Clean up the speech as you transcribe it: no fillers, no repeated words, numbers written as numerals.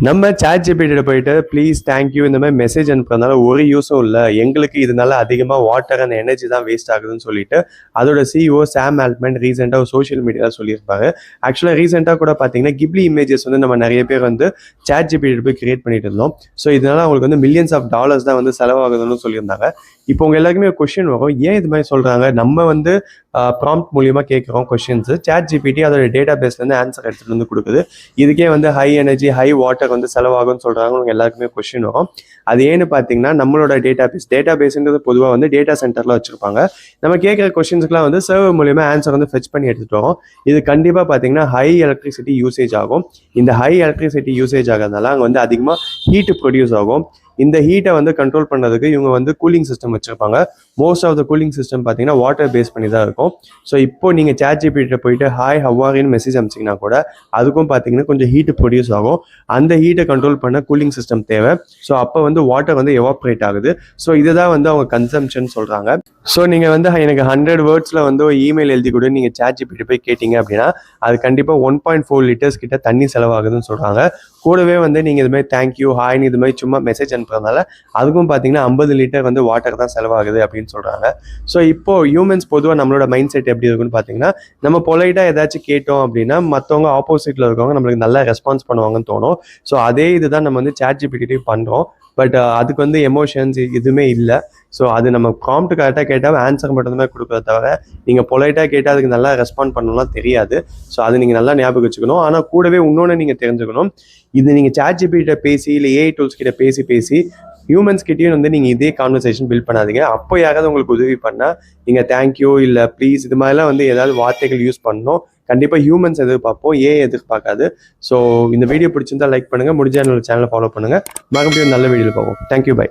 நம்ம சாட் ஜிபிடியில் போயிட்டு please thank you இந்த மாதிரி மெசேஜ் அனுப்புறதுனால ஒரு யூஸும் இல்லை, எங்களுக்கு இதனால அதிகமாக வாட்டர் அண்ட் எனர்ஜி தான் வேஸ்ட் ஆகுதுன்னு சொல்லிட்டு அதோட சிஇஓ சாம் ஆல்ட்மேன் ரீசெண்டாக ஒரு சோஷியல் மீடியாவில் சொல்லியிருப்பாரு. ஆக்சுவலாக ரீசெண்டாக கூட பார்த்தீங்கன்னா கிப்லி இமேஜஸ் வந்து நம்ம நிறைய பேர் வந்து சாட் ஜிபிடியில் போய் கிரியேட் பண்ணிட்டு இருந்தோம். ஸோ இதனால அவங்களுக்கு வந்து மில்லியன்ஸ் ஆஃப் டாலர்ஸ் தான் வந்து செலவாகுதுன்னு சொல்லியிருந்தாங்க. இப்போ உங்க எல்லாருக்குமே ஒரு கொஸ்டின் வரும், ஏன் இது மாதிரி சொல்றாங்க? நம்ம வந்து ப்ராம்ப்ட் மூலியமா கேட்குறோம் கொஸ்டின்ஸ், சாட் ஜிபிடி அதோட டேட்டா பேஸ்லேருந்து ஆன்சர் எடுத்துகிட்டு வந்து கொடுக்குது. இதுக்கே வந்து ஹை எனர்ஜி ஹை வாட்டர் வந்து செலவாகும்னு சொல்கிறாங்க. உங்களுக்கு எல்லாருக்குமே கொஸ்டின் வரும். அது ஏன்னு பார்த்தீங்கன்னா நம்மளோட டேட்டா பேஸ்ன்றது பொதுவாக வந்து டேட்டா சென்டரில் வச்சுருப்பாங்க. நம்ம கேட்குற கொஸ்டின்ஸ்க்குலாம் வந்து சர்வர் மூலியமா ஆன்சர் வந்து ஃபெச் பண்ணி எடுத்துகிட்டு வரோம். இது கண்டிப்பாக பார்த்தீங்கன்னா ஹை எலக்ட்ரிசிட்டி யூசேஜ் ஆகும். இந்த ஹை எலக்ட்ரிசிட்டி யூசேஜ் ஆகிறதுனால அங்கே வந்து அதிகமாக ஹீட்டு ப்ரொடியூஸ் ஆகும். இந்த ஹீட்டை வந்து கண்ட்ரோல் பண்ணுறதுக்கு இவங்க வந்து கூலிங் சிஸ்டம் வச்சுருப்பாங்க. Most of the cooling system பார்த்தீங்கன்னா வாட்டர் பேஸ் பண்ணி தான் இருக்கும். ஸோ இப்போ நீங்கள் சாட் ஜிபிடியில் போயிட்டு ஹாய் ஹவ்வாரின்னு மெசேஜ் அனுப்பிச்சிங்கன்னா கூட அதுக்கும் பார்த்தீங்கன்னா கொஞ்சம் ஹீட்டு ப்ரொடியூஸ் ஆகும். அந்த ஹீட்டை கண்ட்ரோல் பண்ண கூலிங் சிஸ்டம் தேவை. ஸோ அப்போ வந்து வாட்டர் வந்து எவாப்ரேட் ஆகுது. ஸோ இதுதான் வந்து அவங்க கன்சம்ஷன் சொல்கிறாங்க. ஸோ நீங்கள் வந்து எனக்கு 100 வேர்ட்ஸில் வந்து ஒரு இமெயில் எழுதி கூட நீங்கள் சாட் ஜிபிடி போய் கேட்டிங்க அப்படின்னா அது கண்டிப்பாக 1.4 லிட்டர்ஸ் கிட்ட தண்ணி செலவாகுதுன்னு சொல்கிறாங்க. கூடவே வந்து நீங்கள் இது மாதிரி தேங்க்யூ ஹாய்னு இது மாதிரி சும்மா மெசேஜ் அனுப்புறதுனால அதுக்கும் பார்த்தீங்கன்னா 50 லிட்டர் வந்து வாட்டர் தான் செலவாகுது அப்படின்னு சொல்கிறாங்க. ஸோ இப்போ ஹியூமன்ஸ் பொதுவாக நம்மளோட மைண்ட் செட் எப்படி இருக்குன்னு பார்த்தீங்கன்னா, நம்ம பொலைட்டாக ஏதாச்சும் கேட்டோம் அப்படின்னா மற்றவங்க ஆப்போசிட்டில் இருக்கவங்க நம்மளுக்கு நல்லா ரெஸ்பான்ஸ் பண்ணுவாங்கன்னு தோணும். ஸோ அதே இதுதான் நம்ம வந்து சாட் ஜிபிடிலையும் பண்ணுறோம். பட் அதுக்கு வந்து எமோஷன்ஸ் எதுவுமே இல்லை. ஸோ அது நம்ம ப்ராம்ப்ட் கரெக்டாக கேட்டால் ஆன்சர் மட்டும்தான் கொடுக்குறத தவிர நீங்கள் பொலைட்டாக கேட்டால் அதுக்கு நல்லா ரெஸ்பாண்ட் பண்ணணும்லாம் தெரியாது. ஸோ அது நீங்கள் நல்லா ஞாபகம் வச்சுக்கணும். ஆனால் கூடவே இன்னொன்று நீங்கள் தெரிஞ்சுக்கணும், இது நீங்கள் சாட் ஜிபிடிட்ட பேசி இல்லை ஏஐ டூல்ஸ் கிட்ட பேசி ஹியூமன்ஸ் கிட்டேயும் வந்து நீங்கள் இதே கான்வர்சேஷன் பில்ட் பண்ணாதீங்க. அப்போ யாராவது உங்களுக்கு உதவி பண்ணால் நீங்கள் தேங்க்யூ இல்லை ப்ளீஸ் இது மாதிரிலாம் வந்து ஏதாவது வார்த்தைகள் யூஸ் பண்ணணும். கண்டிப்பாக ஹியூமன்ஸ் எதிர்பார்ப்போம், ஏன் எதிர்பார்க்காது. ஸோ இந்த வீடியோ பிடிச்சிருந்தா லைக் பண்ணுங்கள், முடிஞ்ச என்னோட சேனலை ஃபாலோ பண்ணுங்கள். மறுபடியும் நல்ல வீடியோவில் பார்ப்போம். Thank you, by.